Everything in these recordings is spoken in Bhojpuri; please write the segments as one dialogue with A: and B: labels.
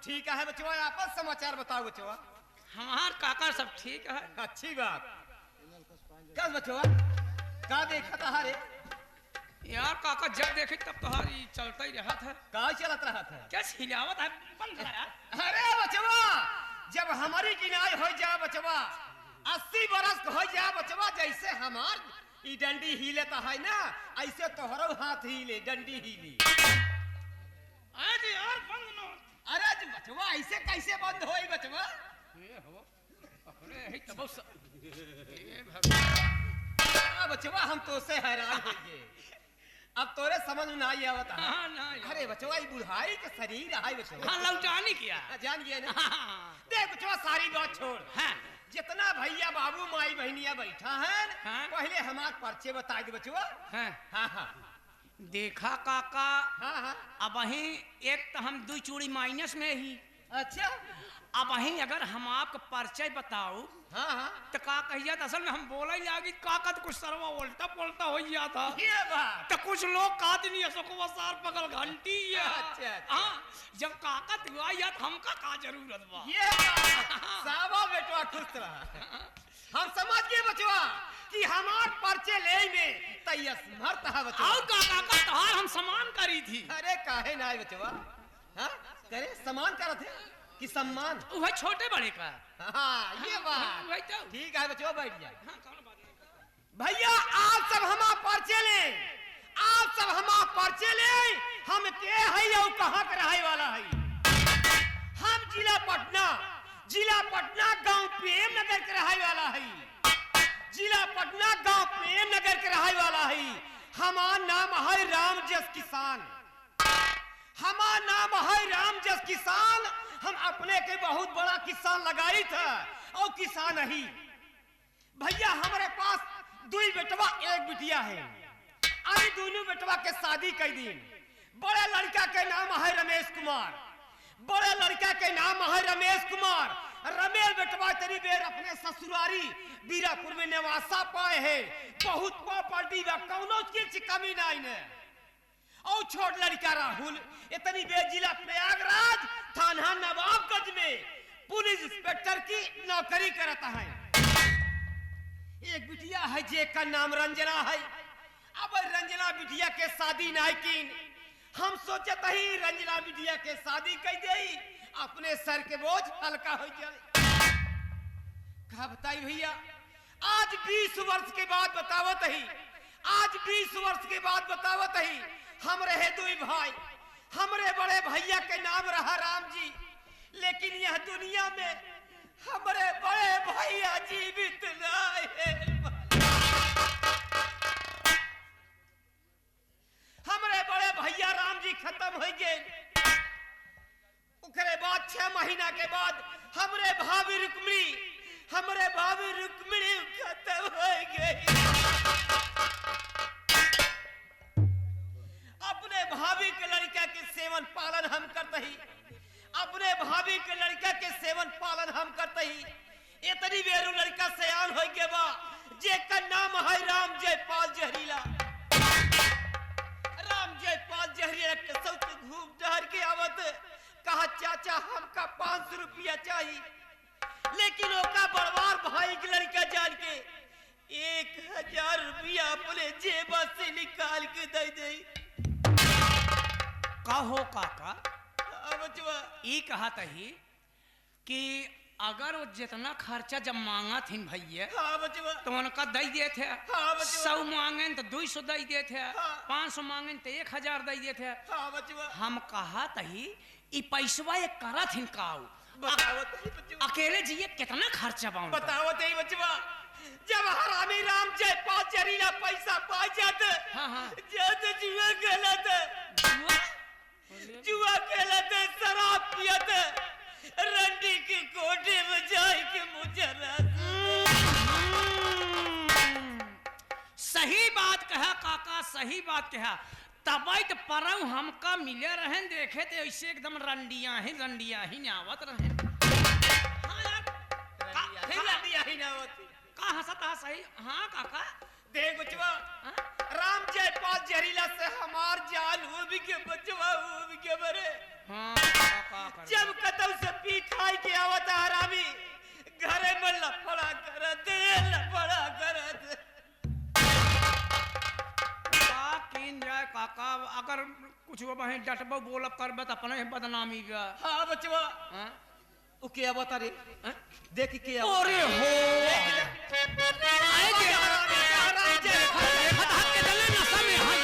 A: ठीक है बचवा, आपस समाचार बताओ बचवा।
B: हमार काका सब ठीक है।
A: अच्छी बात। क्या बचवा का देखा था रे?
B: यार काका जब देखे तब तुम्हारी चलता ही रहा था।
A: का चलत रहा था?
B: क्या हिलावत है बंद है?
A: अरे बचवा, जब हमारी किनाई हो जा बचवा, 80 बरस हो जा बचवा, जैसे हमार ई डंडी हिले तो है ना, ऐसे तोहरो हाथ हिले, डंडी हिले।
B: अरे यार बंद न।
A: अरे बचवा ऐसे कैसे बंद होई बचवा?
B: ये हो अरे हे तब ये भगवान
A: बचवा हम तो से हैरान हो गए, अब तोरे समझ में नहीं आवता।
B: हाँ ना
A: अरे बचवा ये बुढ़ाई के शरीर है बचवा।
B: हाँ लौटाने किया
A: जान गया ना।
B: हाँ।
A: देख बचवा सारी बात छोड़,
B: हाँ।
A: जितना भैया बाबू माई बहनिया बैठा है
B: हाँ।
A: पहले हमार पर्चे बता दे बचवा।
B: हाँ।
A: हाँ हाँ
B: देखा काका
A: हाँ हाँ।
B: अब वहीं एक तो हम 2 चूड़ी माइनस में ही।
A: अच्छा
B: अब वहीं अगर हम आपका परिचय बताओ
A: हाँ हाँ
B: तो का कहिया असल में हम बोला ही आगे काका तो कुछ सरवा उल्टा पुल्टा हो गया था।
A: ये बात।
B: तो कुछ लोग कहते नहीं असको सार पकड़ घंटी है।
A: अच्छा, अच्छा।
B: हाँ जब काका तू आई तो हमका का जरूरत बा।
A: ये बात। सावा बेटवा खुश रहा। हम समझ गए बचवा कि हमार पर्चे ले में तैयस मरता है बचवा।
B: और काका का तोहार हम सम्मान करी थी।
A: अरे काहे ना बचवा? हाँ करे सम्मान करत है कि सम्मान?
B: वह छोटे बड़े का।
A: हाँ ये बात
B: वही तो।
A: ठीक है बचवा, बैठ जाए।
B: हाँ, कौन बात नहीं।
A: भैया आप सब हमार पर्चे ले, आप सब हमार पर्चे ले। हम के है और कहाँ के रहे वाला है? हम जिला पटना गांव प्रेम नगर के रहे वाला है। जिला पटना गांव प्रेम नगर के रहे वाला है। हमार नाम है राम जस किसान। हमार नाम है राम जस किसान। हम अपने के बहुत बड़ा किसान लगाई था और किसान ही। भैया हमारे पास 2 बेटवा 1 बिटिया है। अभी दोनों बेटवा के शादी कर दी। बड़े लड़का के नाम है रमेश कुमार। बड़े लड़का के नाम है रमेश कुमार। रमेश बेटवा तेरी बेर अपने ससुरारी बीरापुर में निवासा पाए है। बहुत प्रॉपर्टी बा, कौनो चीज की कमी नहीं है। और छोट लड़का राहुल इतनी बेर जिला प्रयागराज थाना नवाबगंज में पुलिस इंस्पेक्टर की नौकरी करता है। एक बिटिया है जेका नाम रंजना है। अब रंजना बिटिया के शादी नहीं की। हम सोचते ही रंजना बिटिया के शादी कर दे, अपने सर के बोझ हल्का हो जाए। कहा बताई भैया, आज 20 वर्ष के बाद बतावत ही, आज 20 वर्ष के बाद बतावत ही हम रहे 2 भाई। हमरे बड़े भैया के नाम रहा राम जी, लेकिन यह दुनिया में हमरे बड़े भैया जीवित नहीं। हमरे बड़े भैया राम जी खत्म हो गए। उसके बाद 6 महीना के बाद हमरे भाभी रुक्मिणी खत्म हो गई। अपने भाभी के लड़का के सेवन पालन हम करते ही, अपने भाभी के लड़का के सेवन पालन हम करते ही। इतनी बेरू लड़का सयान हो गया बा, जेका नाम है राम जयपाल जहरीला। राम जयपाल जहरीला के साथ घूम टहर के आवत। कहा चाचा हमका 500 रुपया चाहिए, लेकिन ओका बड़वार भाई के लड़का जान के 1000 रुपया अपने जेब से निकाल के दे दे।
B: कहो काका
A: बचवा
B: ये कहा तही कि अगर वो जितना खर्चा जब मांगा थी भैया
A: हाँ बचवा
B: तो उनका दे दिए थे।
A: हाँ बचवा।
B: 100 मांगे तो 200 दे दिए थे।
A: हाँ।
B: 500 मांगे तो 1000 दे दिए थे।
A: हाँ बचवा
B: हम कहा तही ई पैसवा ये करा थी काऊ
A: बतावत ही बचवा,
B: अकेले जिए कितना खर्चा बा उनका।
A: बतावत ही बचवा। जब हरामी राम जयपाल जहरीला पैसा पा जाते,
B: हाँ, हाँ।
A: जाते जुआ खेलते, जुआ खेलते, शराब पियते, रंडी की कोठे में जाए के मुझे
B: सही बात कहा काका, सही बात कहा। तबई तो परऊ हमका मिले रहे देखे थे ऐसे एकदम रंडिया ही नावत रहे। हाँ यार
A: रंडिया ही ना होती।
B: का हंसता सही। हाँ काका
A: देख बचवा,
B: हाँ?
A: राम राम जयपाल जहरीला से हमार जान उब के बचवा उब के मरे।
B: हाँ काका कर
A: जब कतौ से पी खाई के आवत हरामी घरे में लफड़ा करत
B: का किन जाए काका अगर कुछ वो बहन डटबो बोलब करबे त अपने ही बदनामी बा।
A: हाँ बचवा
B: हाँ
A: उ के आवत रे देख के
B: अरे हो आए के
A: राम जयपाल
B: हट के चले नशा में हां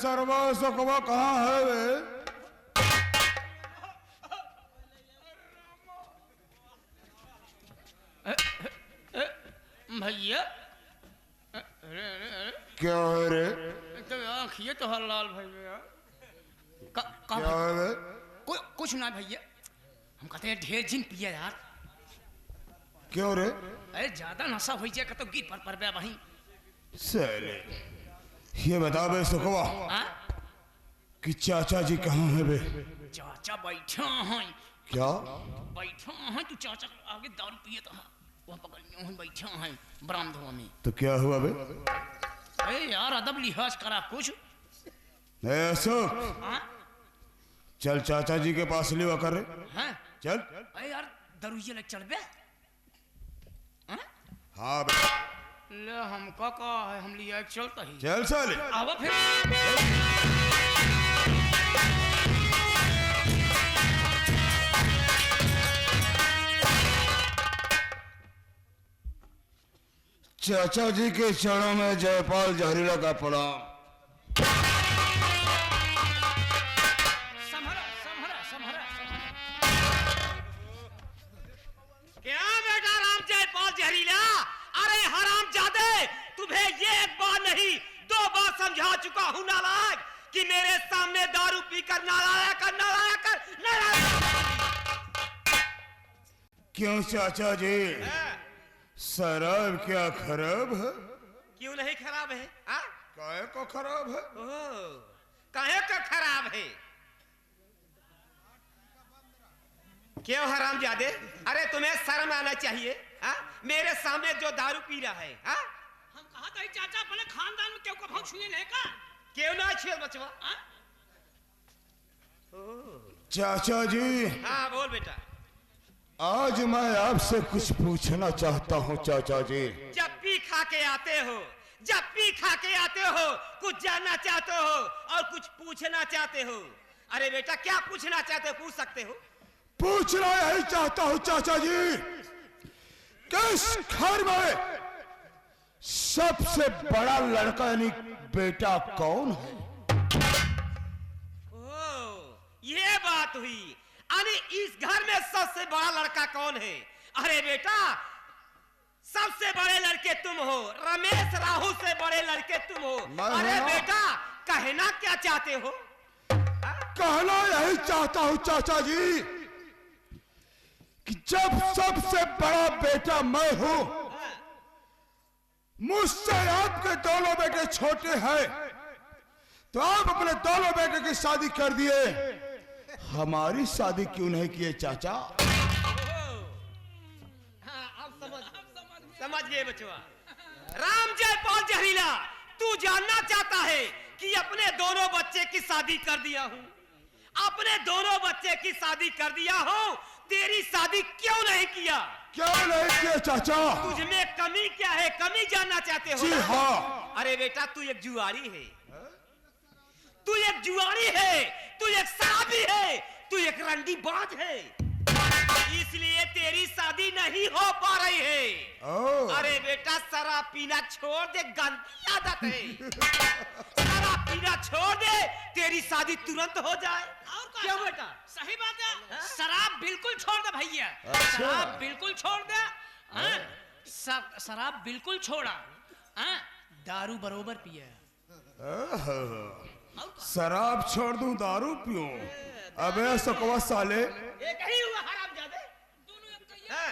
C: सरवा सकवा कहाँ है वे?
B: भैया
C: क्या है रे?
B: तो आँखिए तो हर लाल भैया
C: क्या है वे?
B: कुछ ना भैया हम कहते हैं ढेर जिन पिया यार।
C: क्यों रे?
B: अरे ज्यादा नशा हो जाए तो गिर पर बे भाई।
C: साले ये बता बे सकवा
B: हाँ
C: कि चाचा जी कहाँ है बे?
B: चाचा बैठा हैं।
C: क्या?
B: बैठा हैं तू चाचा आगे दारू पिए तो वहाँ पकड़ में बैठा हैं बरामदों में।
C: तो क्या हुआ बे?
B: अरे यार अदब लिहाज करा कुछ।
C: अशोक
B: हाँ
C: चल चाचा जी के पास लिवा कर रे।
B: हाँ
C: चल।
B: अरे यार दरुइया लग चल बे। हाँ
C: हाँ बे
B: ले हमका का है हम लिया चलता ही
C: चल साले।
B: आवा फिर
C: चाचा जी के चरणों में जयपाल जहरीला का प्रणाम।
B: संभरा संभरा संभरा
A: क्या बेटा राम जयपाल जहरीला? अरे हरामजादे तुम्हें ये एक बार नहीं 2 बार समझा चुका हूँ नालायक कि मेरे सामने दारू पीकर नालायक
C: क्यों चाचा जी शराब क्या खराब है?
A: क्यों नहीं खराब है? हाँ?
C: काहे को खराब है?
A: ओह, काहे का खराब है? क्यों हरामजादे? अरे तुम्हें शर्म आना चाहिए। हाँ? मेरे सामने जो दारू पी रहा है हाँ?
B: हम कहा था चाचा अपने खानदान में क्यों कभी छुए नहीं का?
A: क्यों ना छेड़ बचवा?
B: हाँ?
C: चाचा जी
A: हाँ बोल बेटा।
C: आज मैं आपसे कुछ पूछना चाहता हूँ चाचा जी।
A: जब पी खा के आते हो कुछ जानना चाहते हो और कुछ पूछना चाहते हो। अरे बेटा क्या पूछना चाहते हो? पूछ सकते हो।
C: पूछना यही चाहता हूँ चाचा जी किस घर में सबसे बड़ा लड़का यानी बेटा कौन है?
A: ओह, ये बात हुई। अरे इस घर में सबसे बड़ा लड़का कौन है? अरे बेटा सबसे बड़े लड़के तुम हो। रमेश राहु से बड़े लड़के तुम हो। अरे बेटा कहना क्या चाहते हो?
C: कहना यही चाहता हूँ चाचा जी कि जब सबसे बड़ा बेटा मैं हूँ, मुझसे आपके दोनों बेटे छोटे हैं, तो आप अपने दोनों बेटे की शादी कर दिए, हमारी शादी क्यों नहीं किए चाचा?
A: हाँ अब समझ गए बचवा। राम जयपाल जहरीला तू जानना चाहता है कि अपने दोनों बच्चे की शादी कर दिया हूँ। अपने दोनों बच्चे की शादी कर दिया हूँ, तेरी शादी क्यों नहीं किया?
C: क्यों नहीं किया चाचा?
A: तुझमें कमी क्या है? कमी जानना चाहते हो?
C: जी हाँ।
A: अरे बेटा तू एक जुआरी है, तू एक जुआरी है, तू एक शराबी है, तू एक रंडी बाज है, इसलिए तेरी शादी नहीं हो पा रही है। अरे बेटा शराब पीना छोड़ दे, गंदी आदत है। शराब पीना छोड़ दे, तेरी शादी तुरंत हो जाए।
B: और
A: क्यों बेटा?
B: सही बात है। शराब बिल्कुल छोड़ दे भैया। शराब बिल्कुल छोड़ दे। हाँ? शराब बिल्कुल छोड़ा, हाँ? दारू बरोबर पिया।
C: शराब छोड़ दूं दारू पीऊं? अबे सकवा साले,
A: एक ही हुआ हरामजादे। हाँ,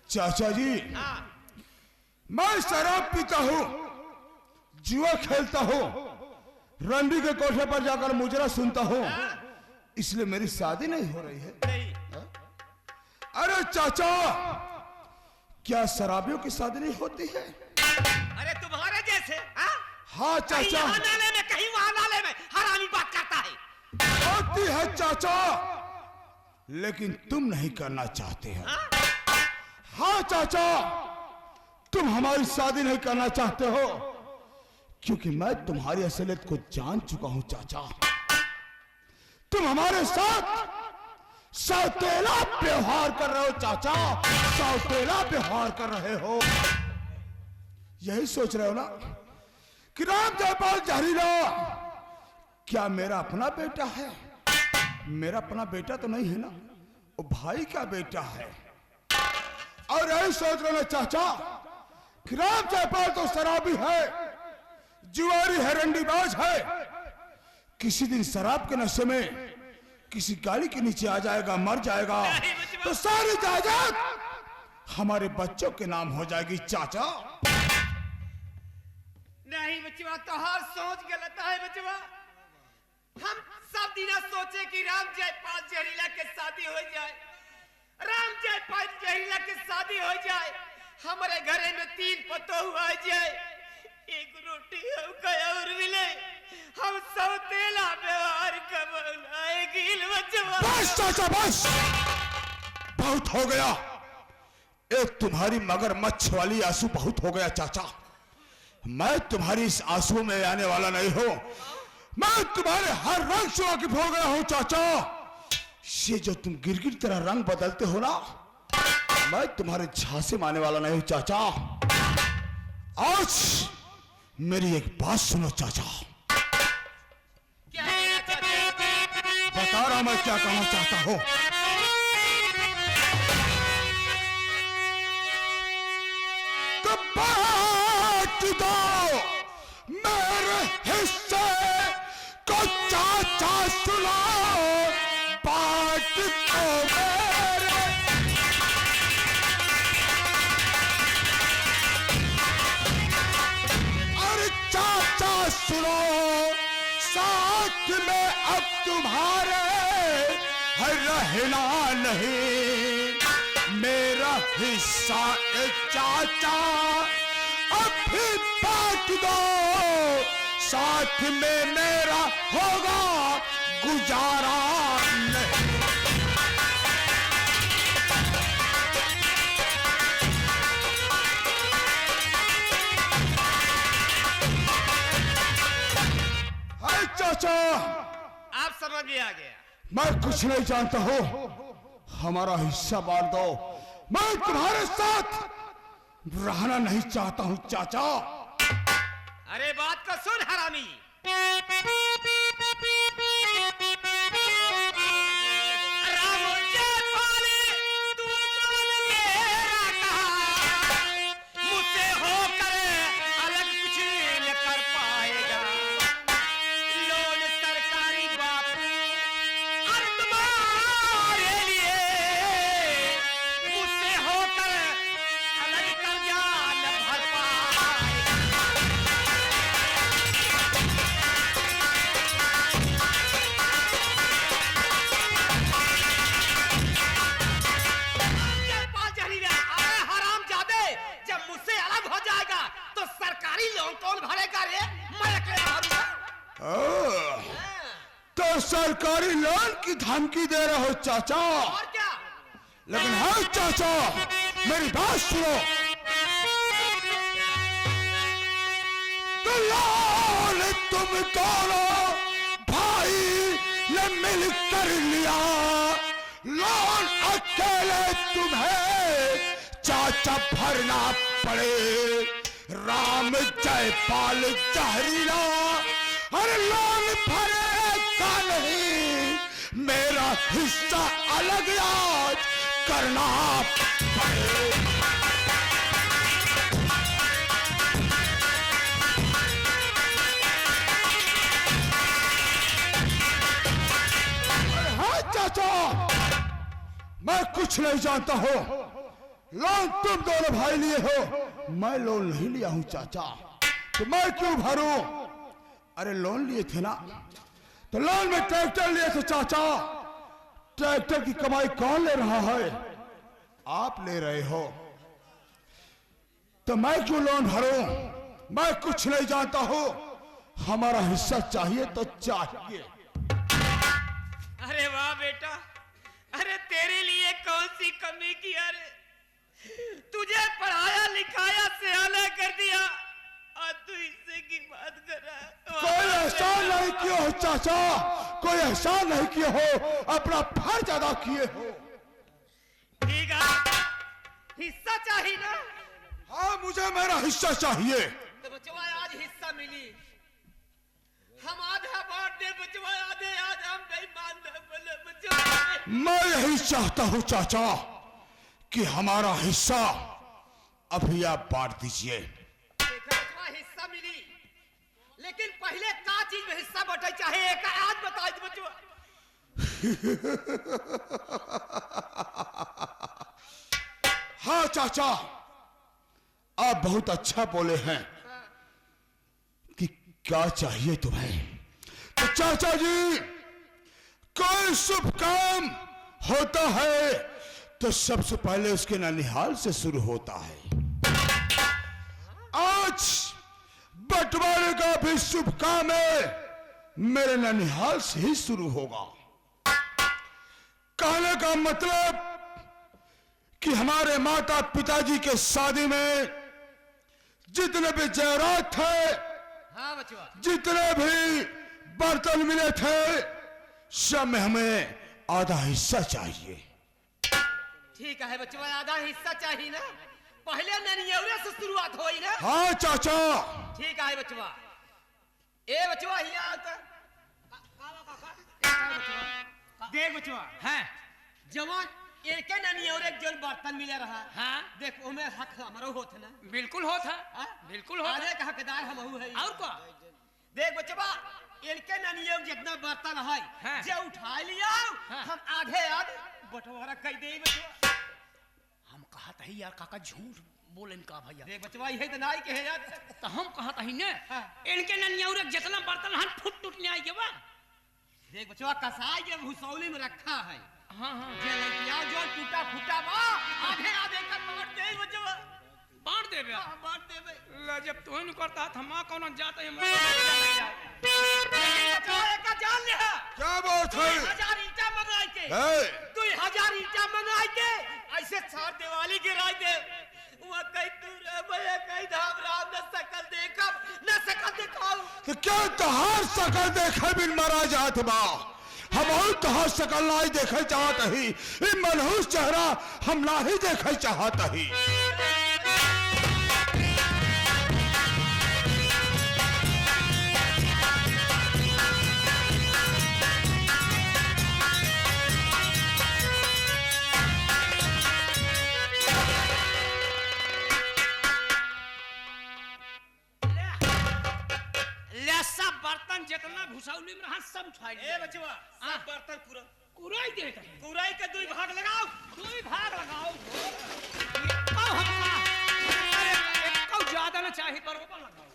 C: चाचा जी
A: हाँ,
C: मैं शराब पीता हूँ, जुआ खेलता हूँ, रंडी के कोठे पर जाकर मुजरा सुनता हूँ, इसलिए मेरी शादी नहीं हो रही है।
A: नहीं।
C: अरे चाचा, क्या शराबियों की शादी नहीं होती है?
A: अरे तुम्हारे जैसे, हाँ?
C: हाँ
A: कहीं
C: चाचा,
A: यहाँ नाले में, कहीं वहाँ नाले में हरामी बात करता है।
C: होती है चाचा, लेकिन तुम नहीं करना चाहते हो।
A: हाँ?
C: हाँ चाचा, तुम हमारी शादी नहीं करना चाहते हो क्योंकि मैं तुम्हारी असलियत को जान चुका हूं चाचा। तुम हमारे साथ सौतेला व्यवहार कर रहे हो चाचा, सौतेला व्यवहार कर रहे हो। यही सोच रहे हो ना कि राम जयपाल जहरीला क्या मेरा अपना बेटा है? मेरा अपना बेटा तो नहीं है ना, वो भाई का बेटा है। और यही सोच रहे हो चाचा कि राम जयपाल तो शराबी है, जुआरी है, रंडीबाज है। किसी दिन शराब के नशे में किसी गाड़ी के नीचे आ जाएगा, मर जाएगा, तो सारी जायदाद हमारे बच्चों के नाम हो जाएगी चाचा।
A: नहीं बचवा, तोहार सोच गलत है बचवा। हम सब दिन सोचे कि राम जयपाल जहरीला के शादी हो जाए, राम जयपाल जहरीला के शादी हो जाए, हमारे घरे में 3 पतो हुआ जाए, एक रोटी और मिले, हम सौतेला व्यवहार कमाएगी बचवा।
C: बस चाचा बस, बहुत हो गया। एक तुम्हारी मगरमच्छ वाली आंसू बहुत हो गया चाचा। मैं तुम्हारी इस आंसू में आने वाला नहीं हूं, मैं तुम्हारे हर रंग से वाकिफ हो गया हूं चाचा। ये जो तुम गिरगिट तरह रंग बदलते हो ना, मैं तुम्हारे झांसे में आने वाला नहीं हूं चाचा। आज मेरी एक बात सुनो चाचा।
A: क्या कहना चाहते हैं?
C: बता रहा मैं क्या कहना चाहता हूं। तो बांट दो मेरे हिस्से को चाचा, सुनो बांट दो मेरे। अरे चाचा सुनो, साथ में अब तुम्हारे है रहना नहीं, मेरा हिस्सा चाचा अब भी बांट दो, साथ में मेरा होगा गुजारा नहीं। हाय चाचा,
A: आप समझ में आ गया।
C: मैं कुछ नहीं जानता हूँ, हमारा हिस्सा बांट दो, मैं तुम्हारे साथ रहना नहीं चाहता हूँ चाचा।
A: अरे बात को सुन हरामी, राम जयपाल तू मान मेरा कहा, मुझसे होकर अलग कुछ न कर पाएगा। लोन सरकारी बापू और तुम्हारे लिए, मुझसे होकर अलग कर्जा न भर पाएगा। जयपाल जहरीला, अरे हरामजादे, जब मुझसे अलग हो जाएगा तो सरकारी लोन कौन भरेगा रे? मैं अकेला भरूंगा।
C: ओह, तो सरकारी लोन की धमकी दे रहे हो चाचा?
A: और क्या?
C: लेकिन हाँ चाचा, मेरी बात सुनो। तो लोन तुम दोनों भाई ने मिल कर लिया, लोन अकेले तुम्हें चाचा भरना पड़े। राम जयपाल जहरीला अरे लोन भरेगा नहीं, मेरा हिस्सा अलग आज करना पड़े। चाचा, मैं कुछ नहीं जानता हूँ। लोन तुम दोनों भाई लिए हो, मैं लोन नहीं लिया हूँ चाचा। तो मैं क्यों भरूं? अरे लोन लिए थे ना, तो लोन में ट्रैक्टर लिए थे चाचा। ट्रैक्टर की कमाई कौन ले रहा है? आप ले रहे हो। तो मैं क्यों लोन भरूं? मैं कुछ नहीं जानता हूं। हमारा हिस्सा चाहिए तो चाहिए।
A: अरे वाह बेटा, अरे तेरे लिए कौन सी कमी की? अरे तुझे पढ़ाया लिखाया सियाना कर दिया और तू हिस्से की बात कर रहा है।
C: कोई एहसान नहीं किया हो चाचा, कोई एहसान नहीं किए हो, अपना फर्ज अदा किए हो।
A: ठीक है, हिस्सा चाहिए ना?
C: हाँ, मुझे मेरा हिस्सा चाहिए।
A: तो बचवा आज हिस्सा मिली, हम आधा बांट दे बचवा, आधे आज हम नहीं मान दे बोले बचवा।
C: मैं यही चाहता हूँ चाचा कि हमारा हिस्सा अभी आप बांट दीजिए।
A: बचवा हिस्सा मिली, लेकिन पहले का चीज में हिस्सा बटे चाहे एक आज बता दे बचवा।
C: हाँ चाचा, आप बहुत अच्छा बोले हैं कि क्या चाहिए तुम्हें। तो चाचा जी, कोई शुभ काम होता है तो सबसे पहले उसके ननिहाल से शुरू होता है। आज बंटवारे का भी शुभ काम है, मेरे ननिहाल से ही शुरू होगा। कहने का मतलब कि हमारे माता पिताजी के शादी में जितने भी जेवरात थे,
A: हाँ बचवा,
C: जितने भी बर्तन मिले थे, सब में हमें आधा हिस्सा चाहिए।
A: ठीक है बचवा, आधा हिस्सा चाहिए ना? पहले ननियौरे से शुरुआत होई ना?
C: हाँ चाचा।
A: ठीक है बचवा। ए बचवा यहाँ आता। देख बचवा,
B: हाँ
A: जवान एक ननियौरे जो बर्तन मिले रहा,
B: हाँ
A: देख उमे हक हमारो होत ना?
B: बिल्कुल होता,
A: हाँ?
B: बिल्कुल होता।
A: आधे का हकदार हमहू है।
B: और क्या?
A: देख बचवा, इनके ननियोग जितना बर्तन है,
B: हाँ।
A: जे उठा लिया,
B: हाँ।
A: हम आधे बंटवारा कर दे बचवा।
B: हम कहा था यार काका झूठ बोलन का भैया।
A: देख बचवा, यही तो नाई कहे यार।
B: तो हम कहा था ने
A: हाँ।
B: इनके ननियौरे जितना बर्तन हन फुट टूटने आई के बा।
A: देख बचवा, कसाई के भुसौली में रखा है।
B: हाँ हाँ
A: जे लड़कियां जो टूटा फूटा बा, आधे आधे का बांट दे बचवा।
B: बांट देबे।
A: हाँ, बांट देबे।
B: ला जब तू नहीं करता था मां कौन जाता है
A: बचवा एक जान ले,
C: क्या बात है?
A: 2000 ईंटा मंगाई के,
C: है?
A: 2000 ईंटा मंगाई के, ऐसे छाड़ दिवाली गिराई दे। वहाँ कहीं तू रे भैया, कहीं धाम राम न सकल देखब, न सकल दिखाऊ।
C: तो क्या तहार सकल देखे बिन मरा जात बा? हम और तहार सकल नहीं देखे चाहत ही, इ मनहूस चेहरा हम नहीं देखे चाहत ही।
B: सब बर्तन जितना भुसौली में रहा सब उठा लिया।
A: ए बचवा, सब बर्तन पूरा
B: कुराई देता है।
A: कुराई के 2 भाग लगाओ।
B: 2 भाग लगाओ। कौ हम कौ ज्यादा ना चाहिए बरोबर लगाओ।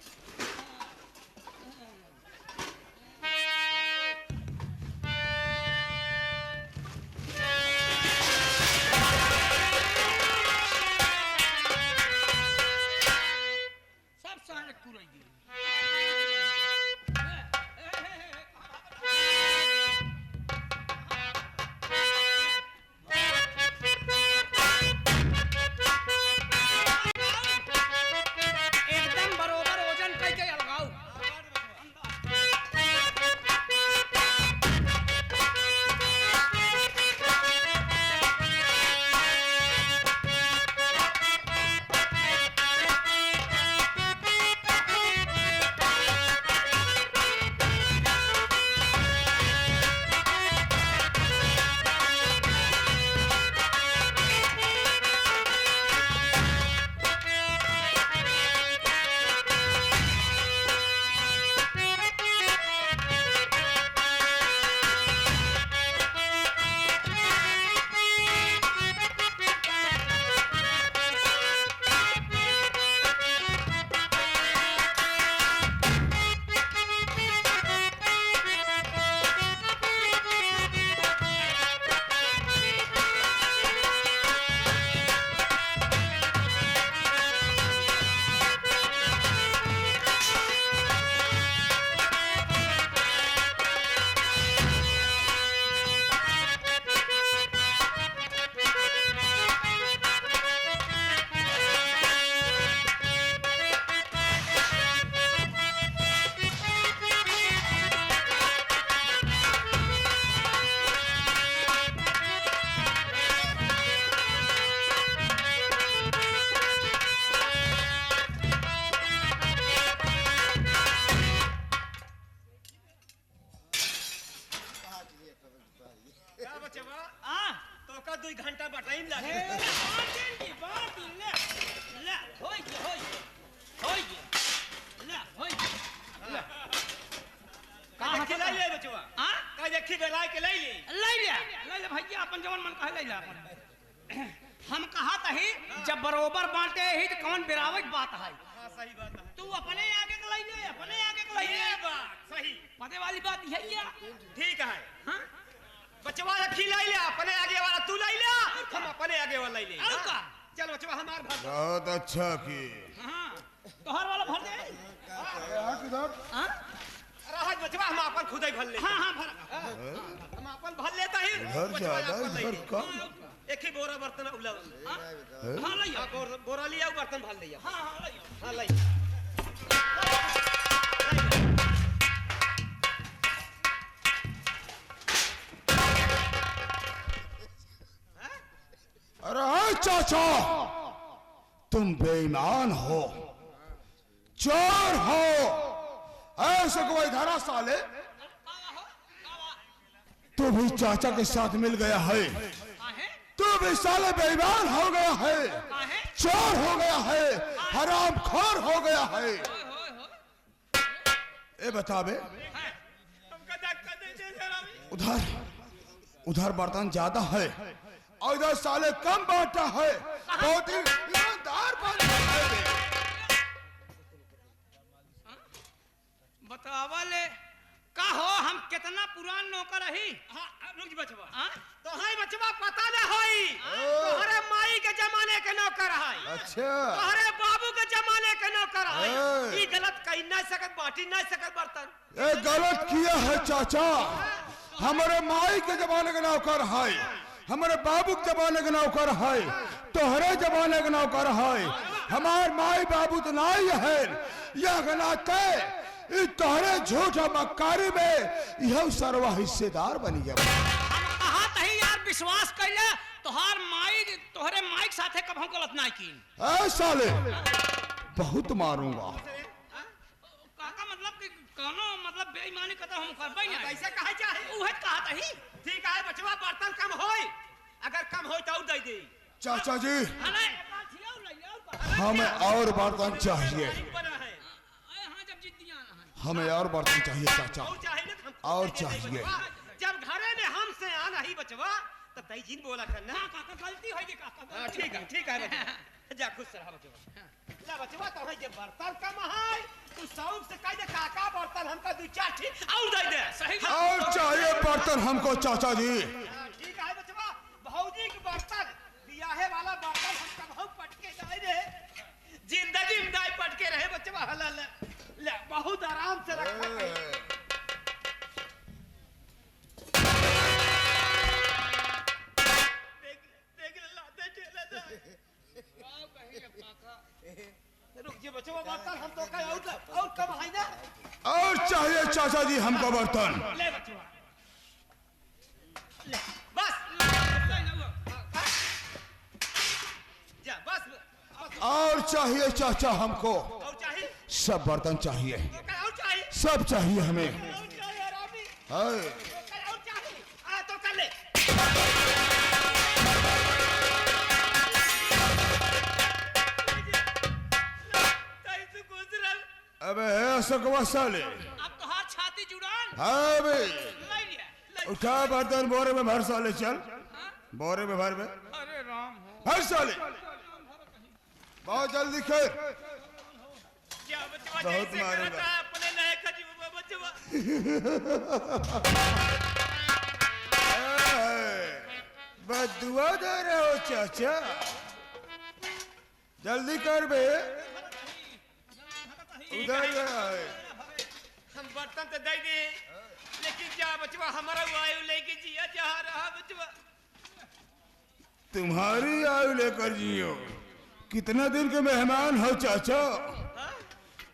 B: सब सारे कुराई दे।
A: तो का 2 घंटा बटाइम लागे
B: बात ले होई ले
A: कहां के लाई ले बचवा
B: हां
A: का देखी बेलाय के लाई ले
B: भैया अपन जवन मन कहे ले जा हम कहा तही जब बरोबर बांटे ही तो कौन बिरावत बात है।
A: हां सही बात है
B: तू अपने आगे के लाई ले
A: ये बात सही
B: पते वाली बात है क्या
A: ठीक है
B: हां
A: बचवा रखी लाई ले अपने आगे वाला तू लाई ले हम अपने आगे वाला लाई ले
B: और का
A: चल बचवा हमार भर
C: बहुत अच्छा की
B: हां तोहर वाला भर दे
C: किधर
B: हां
A: राहत बचवा हम अपन खुद ही भर ले
B: हां भर
A: हम अपन भर लेता ही
C: घर ज्यादा इधर कम
A: एक ही बोरा बर्तन उला
B: हां लइया
A: बोरा लिया बर्तन भर लिया
B: हां लइया
A: हां लाई
C: अरे हाय चाचा तुम बेईमान हो चोर हो ऐसे कोई धरा साले तू भी चाचा के साथ मिल गया है तू भी साले बेईमान हो गया है चोर हो गया है हरामखोर हो गया है ए बता बे
A: हमका धक्का दे दे जरा भी
C: उधर बर्तन ज्यादा है और इधर साले कम बांटा है बहुत ही ईमानदार बंदा है बे।
B: बतावा ले का हो हम कितना पुरान नौकर रही
A: हां रुक जी बचवा
B: हां
A: तो हाय बचवा पता ना होई तोहरे माई के जमाने के नौकर है
C: अच्छा
A: तोहरे बाबू के जमाने के नौकर है
C: ए।
A: ई गलत कहीं ना सकत बाटी ना सकत बर्तन
C: ये गलत किया है चाचा हमारे माई के जमाने के नौकर है हमारे बाबू के जमाने के नौकर है तोहरे जमाने के नौकर है हमारे माई बाबू तो नहीं है यह गनाते तोहरे झूठ मक्कारी में यह सर्वा हिस्सेदार बनी गया
B: हम कहा तही यार विश्वास कैले तोहार माई तोहरे माई के साथे कब हम गलत ना की
C: ऐ साले बहुत मारूंगा
B: काका मतलब कि कोनो मतलब बेईमानी कत हम करबै ना
A: कैसे कहे चाहे
B: उहे कहा तही
A: ठीक है बचवा बर्तन कम होई अगर कम होई तो दे दे
C: चाचा जी
B: अरे
C: हमें और बर्तन चाहिए
A: बना है
B: हां जब जिद्दियां ना
C: हमें और बर्तन चाहिए चाचा
A: और चाहिए ना हम
C: और चाहिए
A: जब घरे में हमसे आना ही बचवा तो तई जिन बोला करना
B: हां काका गलती होई काका
A: हां ठीक है बचवा जा खुश रहा बचवा ला बचवा तो है जे बर्तन कम है तू शौक से कह दे काका बर्तन हमका 2-4 ठीक और दे दे
B: सही
C: और चाहिए बर्तन हमको चाचा जी
A: ठीक है बचवा भौजी के बर्तन बियाहे वाला बर्तन हम कब पटके जाए रे जिंदगी में दाई पटके रहे बचवा हला ले बहुत आराम से रखा रुक जी बचवा बर्तन हम तो कहीं और कम है ना
C: और चाहिए चाचा जी हमको बर्तन
A: ले बचवा ले बस जा बस
C: और चाहिए चाचा हमको
A: और चाहिए
C: सब बर्तन चाहिए
A: तो कहीं और चाहिए
C: सब चाहिए हमें
A: और चाहिए रामी
C: हाय
A: तो कहीं और चाहिए आ तो कर ले
C: अबे है सकवा साले
B: अब तोहार छाती जुड़ान
C: हाँ बे
B: ले लिया
C: उठा बर्तन बोरे में भर साले चल बोरे में भर में
B: अरे राम हो
C: भर साले बहुत जल्दी कर
A: क्या बचवा
C: बहुत
A: जैसे
C: मारूंगा।
A: करता है अपने नए खजी बचवा
C: बदुआ दे रहे हो चाचा जल्दी कर बे उधर है
A: हम बर्तन तो दे दे लेकिन जा बचवा हमारा वायु लेके जिया जा रहा बचवा
C: तुम्हारी आयु लेकर जियो कितना दिन के मेहमान हो चाचा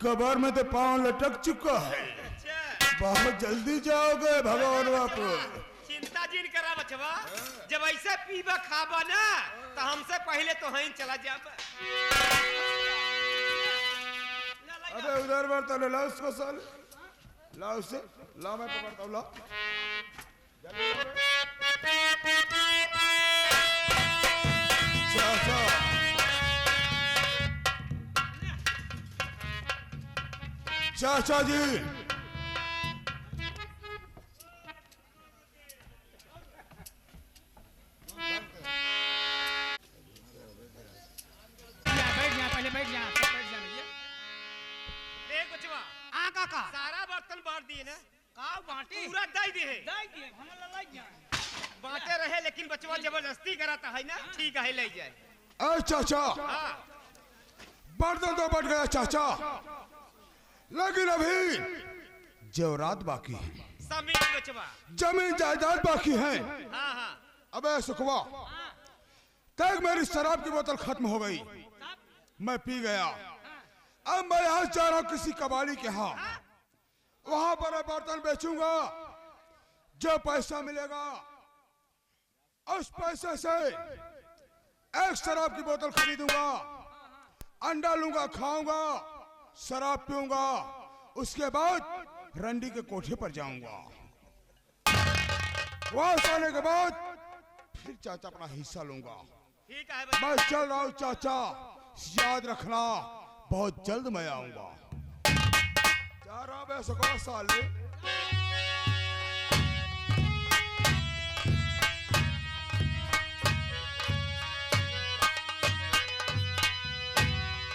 C: कबर में तो पांव लटक चुका है
A: अच्छा
C: बहुत जल्दी जाओगे भगवान वापस
A: चिंता जिन करा बचवा जब ऐसे पीबा खाबा ना तो हमसे पहले तो हहीं चला जाबा
C: अबे उधर बर्तन है, लाओ उसको साले लाओ उसे लाओ मैं पकड़ता हूँ लाओ चाचा जी
B: बैठ जा, पहले बैठ जा, सब बैठ जा भैया।
A: देख बचवा
B: आ काका
A: सारा बर्तन बांट दिए ना
B: का बाटी
A: पूरा दई दे है
B: दे दिए हम ला जा।
A: बांटे रहे लेकिन बचवा जबरदस्ती कराता है ना ठीक है ले जाए
C: अरे चाचा
A: हाँ
C: बर्तन तो बट गया चाचा, लेकिन अभी जेवरात बाकी है,
A: सब मिल बचवा
C: जमीन जायदाद बाकी है।
A: हाँ हाँ
C: अबे सुखवा तक मेरी शराब की बोतल खत्म हो गई, मैं पी गया। अब मैं यहाँ जा रहा हूँ किसी कबाड़ी के यहाँ, वहां पर मैं बर्तन बेचूंगा, जो पैसा मिलेगा उस पैसे से एक शराब की बोतल खरीदूंगा, अंडा लूंगा, खाऊंगा, शराब पीऊंगा, उसके बाद रंडी के कोठे पर जाऊंगा। वहां से आने के बाद फिर चाचा अपना हिस्सा लूंगा।
A: ठीक है बचवा
C: मैं चल रहा हूँ चाचा, याद रखना बहुत जल्द मैं आऊंगा। जा रहा मैं सको साल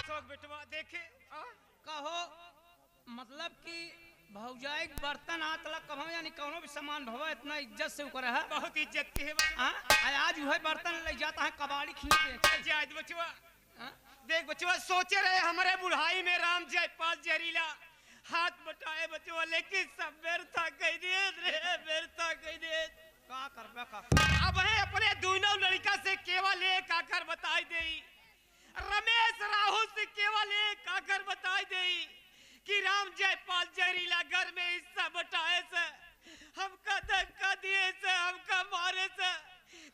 A: सब बेटवा देखे
B: कहो मतलब कि भौजाई के बर्तन हाथ लग कहो यानी कोनो भी सामान भवा इतना इज्जत से ऊपर है।
A: बहुत इज्जत की है बचवा।
B: आज वह बर्तन ले जाता है कबाड़ी खींच के।
A: जायद बचवा
B: हाँ?
A: देख बचवा सोचे रहे हमारे बुढ़ाई में राम जयपाल जहरीला हाथ बटाए बचवा लेकिन सब व्यर्था कह दिए रे व्यर्था कह दिए।
B: का करबे का
A: अब है अपने दोनों लड़का से केवल एक आकर बताई दे, रमेश राहुल से केवल एक आकर बताई दे कि राम जयपाल जहरीला घर में हिस्सा बटाए से हमका धक्का दिए से हमका मारे से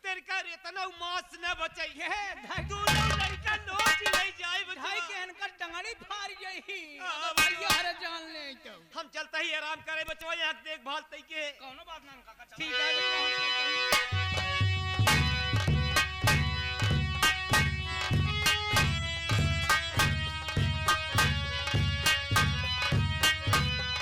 A: तेरे का इतना मांस न बचे
B: ये
A: दोनों लड़का नोच ले जाए
B: ढाई के इनका टंगड़ी फाड़ गई।
A: हाँ,
B: भैया हरे जान ले तो
A: हम चलते ही आराम करे बचवा यहाँ देखभाल तई के
B: कोनो बात ना काका।
A: ठीक है बचवा, हम चलते ही।